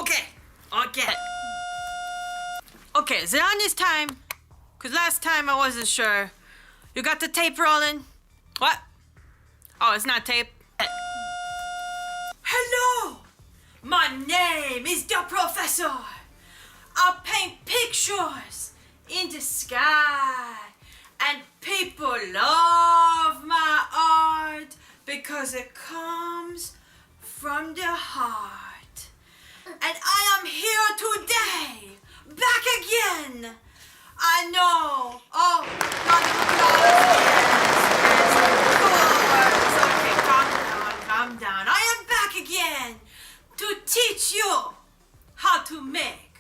Okay. Okay, is it on this time? Because last time I wasn't sure. You got the tape rolling? What? Oh, it's not tape. Hello! My name is the professor. I paint pictures in the sky. And people love my art because it comes from the heart. And I am here today, back again. I know. Oh, round of applause. Yes, of course. Okay, calm down. I am back again to teach you how to make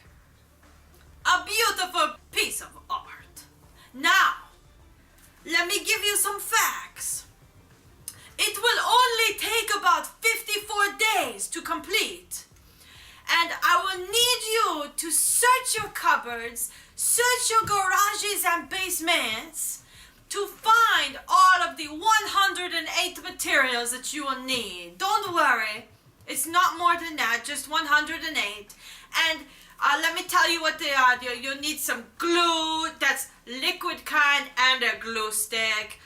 a beautiful piece of art. Now, let me give you some facts. It will only take about 54 days to complete. And I will need you to search your cupboards, search your garages and basements to find all of the 108 materials that you will need. Don't worry, it's not more than that, just 108. And let me tell you what they are. You'll need some glue, that's liquid kind, and a glue stick.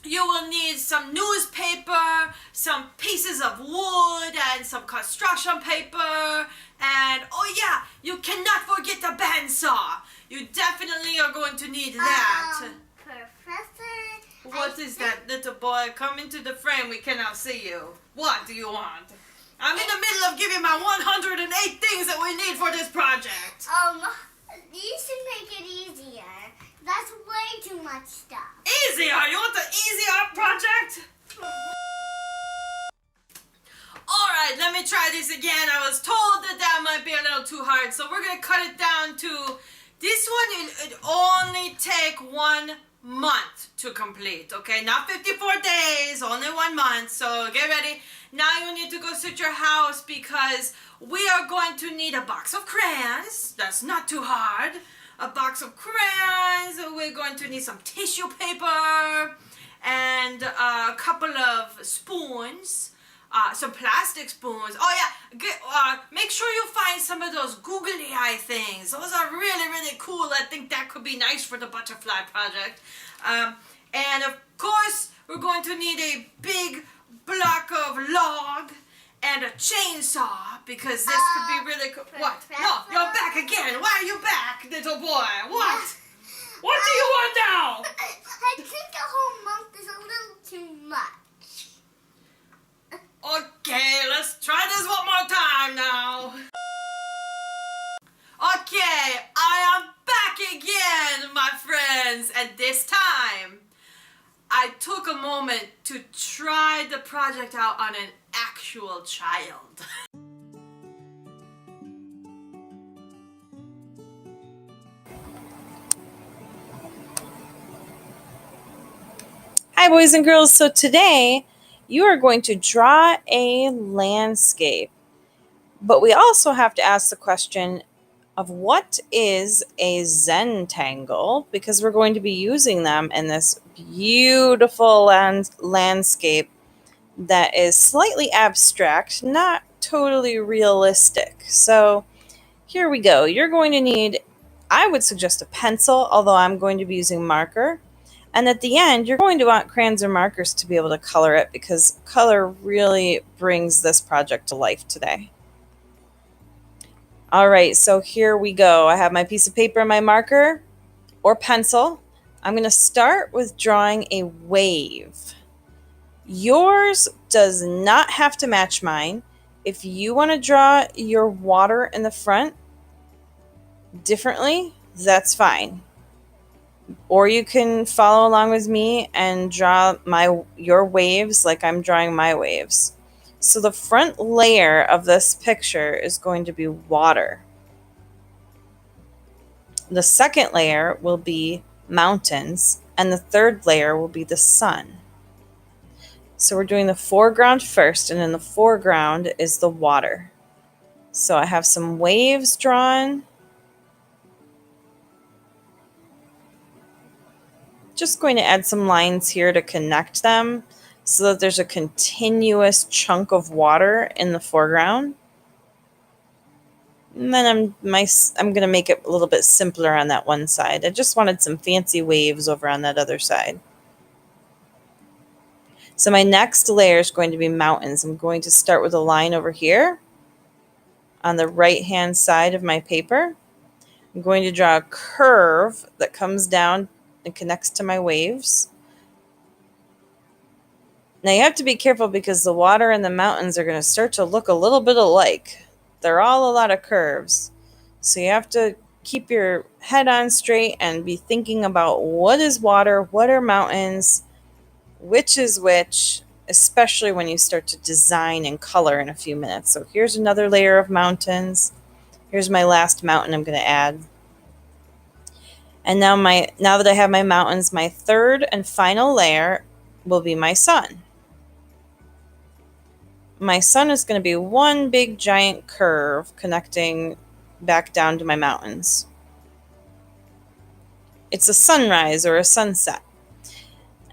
You will need some newspaper, some pieces of wood, and some construction paper. And oh yeah, you cannot forget the bandsaw. You definitely are going to need that. Professor, What is that, little boy? Come into the frame. We cannot see you. What do you want? I'm in the middle of giving my 108 things that we need for this project. You should make it easier. That's way too much stuff. Easier? You want the easy art project? Alright, let me try this again. I was told that might be a little too hard, so we're going to cut it down to... This one, it only take 1 month to complete, okay? Not 54 days, only 1 month, so get ready. Now you need to go sit your house because we are going to need a box of crayons. That's not too hard. A box of crayons. We're going to need some tissue paper and a couple of spoons. Some plastic spoons. Oh yeah, make sure you find some of those googly eye things. Those are really, really cool. I think that could be nice for the butterfly project. And of course, we're going to need a big block of log and a chainsaw because this could be really cool. What? No, you're back again. Why are you back, little boy? What? What do you want now? I think a whole month is a little too much. Okay, let's try this one more time now. Okay, I am back again, my friends, and this time I took a moment to try the project out on an actual child. Hi boys and girls, so today you are going to draw a landscape, but we also have to ask the question of what is a Zentangle, because we're going to be using them in this beautiful landscape that is slightly abstract, not totally realistic. So here we go. You're going to need, I would suggest a pencil, although I'm going to be using marker. And at the end, you're going to want crayons or markers to be able to color it because color really brings this project to life today. All right, so here we go. I have my piece of paper and my marker or pencil. I'm going to start with drawing a wave. Yours does not have to match mine. If you want to draw your water in the front differently, that's fine. Or you can follow along with me and draw your waves like I'm drawing my waves. So the front layer of this picture is going to be water. The second layer will be mountains, and the third layer will be the sun. So we're doing the foreground first, and in the foreground is the water. So I have some waves drawn. Just going to add some lines here to connect them so that there's a continuous chunk of water in the foreground. And then I'm going to make it a little bit simpler on that one side. I just wanted some fancy waves over on that other side. So my next layer is going to be mountains. I'm going to start with a line over here on the right hand side of my paper. I'm going to draw a curve that comes down and connects to my waves. Now you have to be careful because the water and the mountains are going to start to look a little bit alike. They're all a lot of curves. So you have to keep your head on straight and be thinking about what is water, what are mountains, which is which, especially when you start to design and color in a few minutes. So here's another layer of mountains. Here's my last mountain I'm going to add. And now that I have my mountains, my third and final layer will be my sun. My sun is going to be one big giant curve connecting back down to my mountains. It's a sunrise or a sunset.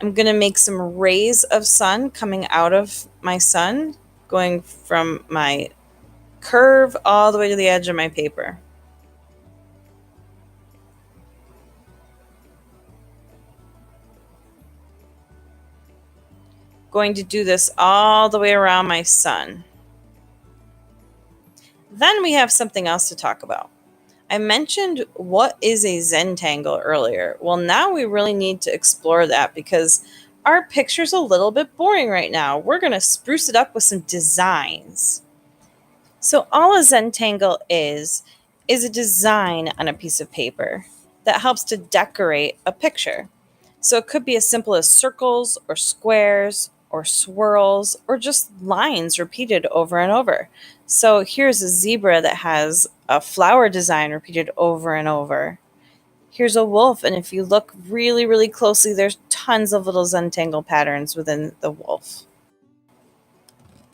I'm going to make some rays of sun coming out of my sun, going from my curve all the way to the edge of my paper. Going to do this all the way around my sun. Then we have something else to talk about. I mentioned what is a Zentangle earlier. Well, now we really need to explore that because our picture's a little bit boring right now. We're going to spruce it up with some designs. So all a Zentangle is a design on a piece of paper that helps to decorate a picture. So it could be as simple as circles or squares or swirls or just lines repeated over and over. So here's a zebra that has a flower design repeated over and over. Here's a wolf, and if you look really, really closely, there's tons of little Zentangle patterns within the wolf.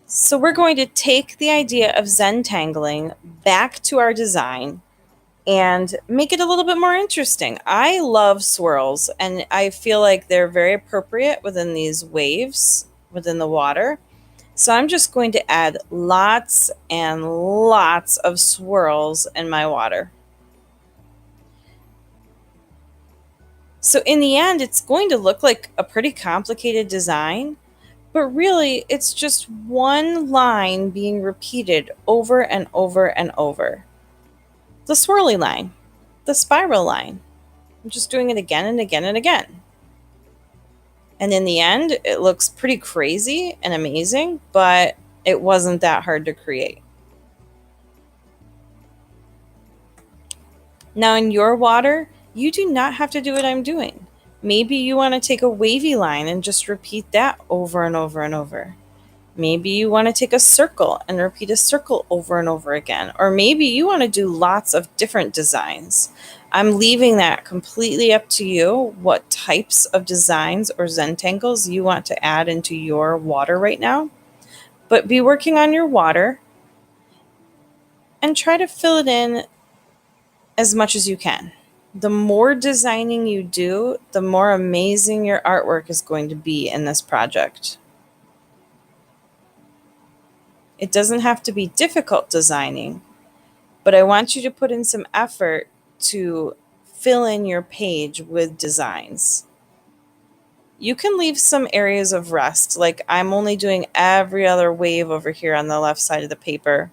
So we're going to take the idea of Zentangling back to our design and make it a little bit more interesting. I love swirls, and I feel like they're very appropriate within these waves within the water. So I'm just going to add lots and lots of swirls in my water. So in the end, it's going to look like a pretty complicated design, but really it's just one line being repeated over and over and over. The swirly line, the spiral line. I'm just doing it again and again and again. And in the end, it looks pretty crazy and amazing, but it wasn't that hard to create. Now in your water, you do not have to do what I'm doing. Maybe you want to take a wavy line and just repeat that over and over and over. Maybe you want to take a circle and repeat a circle over and over again. Or maybe you want to do lots of different designs. I'm leaving that completely up to you, what types of designs or Zentangles you want to add into your water right now. But be working on your water and try to fill it in as much as you can. The more designing you do, the more amazing your artwork is going to be in this project. It doesn't have to be difficult designing, but I want you to put in some effort to fill in your page with designs. You can leave some areas of rest, like I'm only doing every other wave over here on the left side of the paper.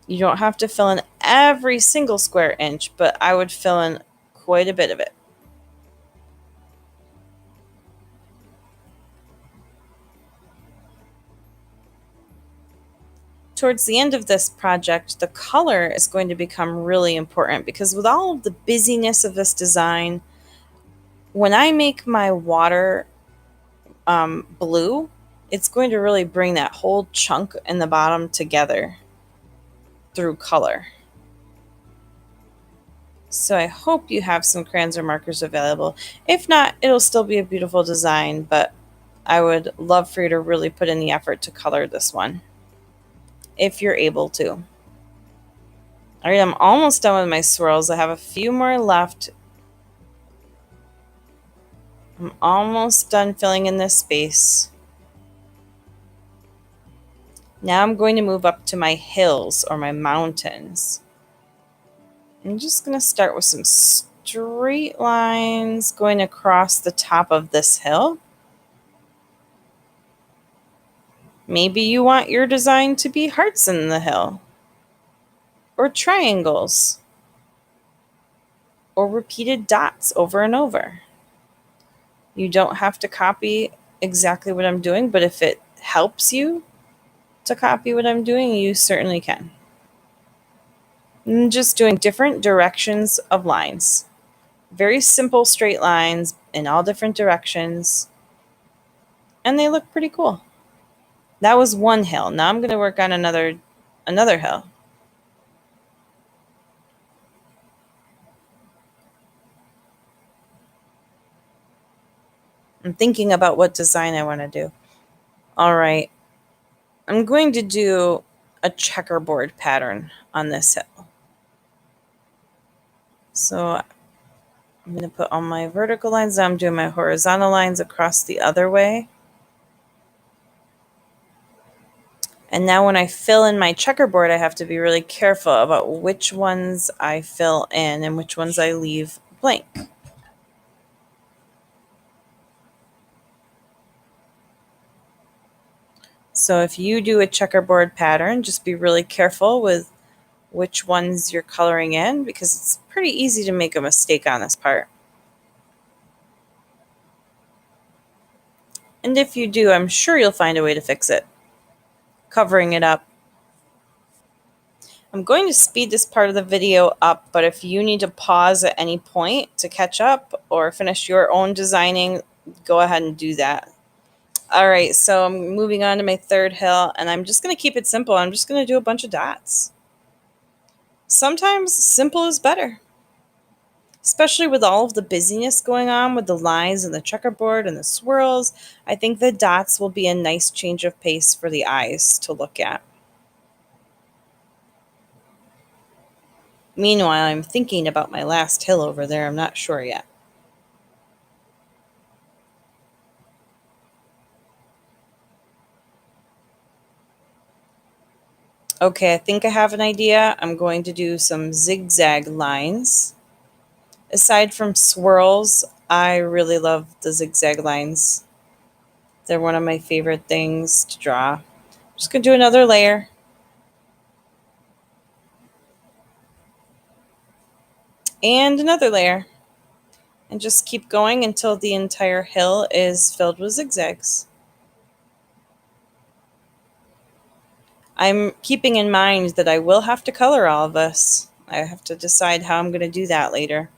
You don't have to fill in every single square inch, but I would fill in quite a bit of it. Towards the end of this project, the color is going to become really important because with all of the busyness of this design, when I make my water blue, it's going to really bring that whole chunk in the bottom together through color. So I hope you have some crayons or markers available. If not, it'll still be a beautiful design, but I would love for you to really put in the effort to color this one, if you're able to. All right, I'm almost done with my swirls. I have a few more left. I'm almost done filling in this space. Now I'm going to move up to my hills or my mountains. I'm just going to start with some straight lines going across the top of this hill. Maybe you want your design to be hearts in the hill, or triangles, or repeated dots over and over. You don't have to copy exactly what I'm doing, but if it helps you to copy what I'm doing, you certainly can. I'm just doing different directions of lines. Very simple straight lines in all different directions, and they look pretty cool. That was one hill. Now I'm going to work on another hill. I'm thinking about what design I want to do. All right. I'm going to do a checkerboard pattern on this hill. So I'm going to put all my vertical lines. I'm doing my horizontal lines across the other way. And now when I fill in my checkerboard, I have to be really careful about which ones I fill in and which ones I leave blank. So if you do a checkerboard pattern, just be really careful with which ones you're coloring in, because it's pretty easy to make a mistake on this part. And if you do, I'm sure you'll find a way to fix it. Covering it up. I'm going to speed this part of the video up, but if you need to pause at any point to catch up or finish your own designing, go ahead and do that. All right, so I'm moving on to my third hill, and I'm just going to keep it simple. I'm just going to do a bunch of dots. Sometimes simple is better, especially with all of the busyness going on with the lines and the checkerboard and the swirls. I think the dots will be a nice change of pace for the eyes to look at. Meanwhile, I'm thinking about my last hill over there. I'm not sure yet. Okay, I think I have an idea. I'm going to do some zigzag lines. Aside from swirls, I really love the zigzag lines. They're one of my favorite things to draw. I'm just going to do another layer. And another layer. And just keep going until the entire hill is filled with zigzags. I'm keeping in mind that I will have to color all of this. I have to decide how I'm going to do that later.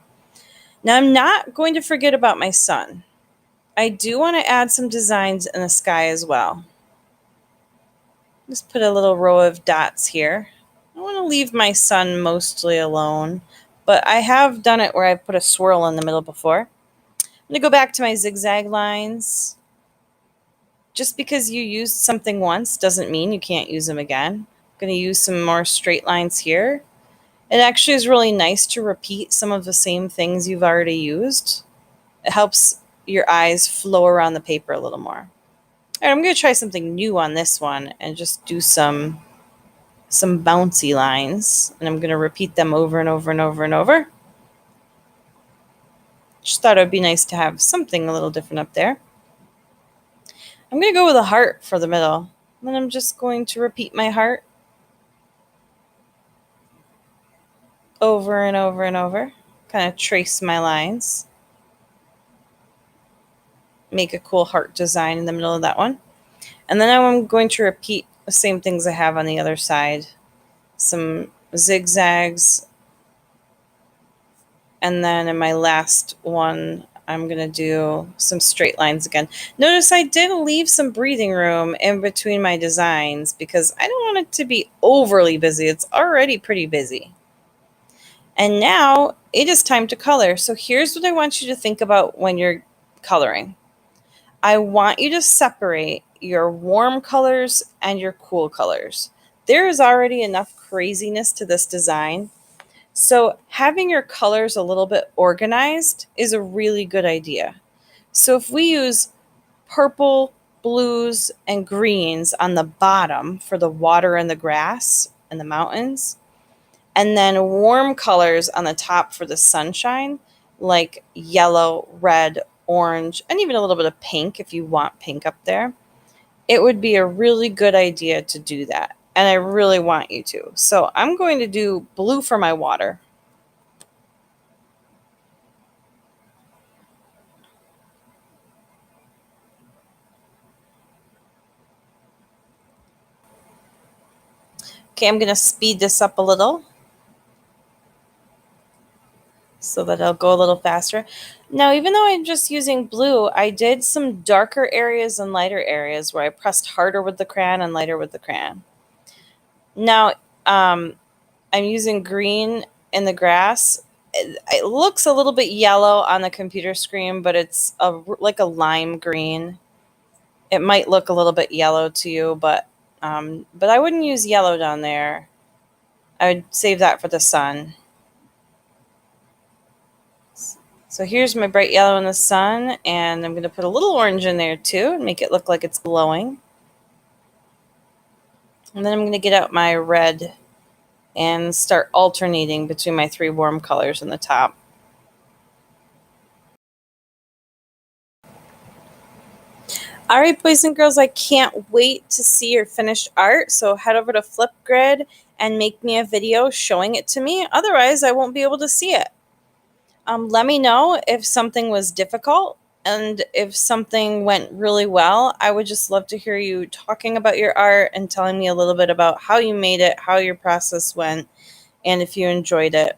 Now, I'm not going to forget about my sun. I do want to add some designs in the sky as well. Just put a little row of dots here. I want to leave my sun mostly alone, but I have done it where I've put a swirl in the middle before. I'm going to go back to my zigzag lines. Just because you used something once doesn't mean you can't use them again. I'm going to use some more straight lines here. It actually is really nice to repeat some of the same things you've already used. It helps your eyes flow around the paper a little more. All right, I'm going to try something new on this one and just do some bouncy lines. And I'm going to repeat them over and over and over and over. Just thought it would be nice to have something a little different up there. I'm going to go with a heart for the middle. And then I'm just going to repeat my heart over and over and over. Kind of trace my lines. Make a cool heart design in the middle of that one. And then I'm going to repeat the same things I have on the other side. Some zigzags. And then in my last one, I'm going to do some straight lines again. Notice I did leave some breathing room in between my designs because I don't want it to be overly busy. It's already pretty busy. And now it is time to color. So here's what I want you to think about when you're coloring. I want you to separate your warm colors and your cool colors. There is already enough craziness to this design. So having your colors a little bit organized is a really good idea. So if we use purple, blues and greens on the bottom for the water and the grass and the mountains, and then warm colors on the top for the sunshine, like yellow, red, orange, and even a little bit of pink if you want pink up there, it would be a really good idea to do that. And I really want you to. So I'm going to do blue for my water. Okay, I'm going to speed this up a little so that it'll go a little faster. Now, even though I'm just using blue, I did some darker areas and lighter areas where I pressed harder with the crayon and lighter with the crayon. Now, I'm using green in the grass. It looks a little bit yellow on the computer screen, but it's like a lime green. It might look a little bit yellow to you, but I wouldn't use yellow down there. I would save that for the sun. So here's my bright yellow in the sun, and I'm going to put a little orange in there too and make it look like it's glowing. And then I'm going to get out my red and start alternating between my three warm colors in the top. All right, boys and girls, I can't wait to see your finished art. So head over to Flipgrid and make me a video showing it to me. Otherwise, I won't be able to see it. Let me know if something was difficult, and if something went really well. I would just love to hear you talking about your art and telling me a little bit about how you made it, how your process went, and if you enjoyed it.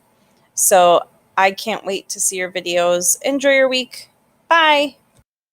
So I can't wait to see your videos. Enjoy your week. Bye.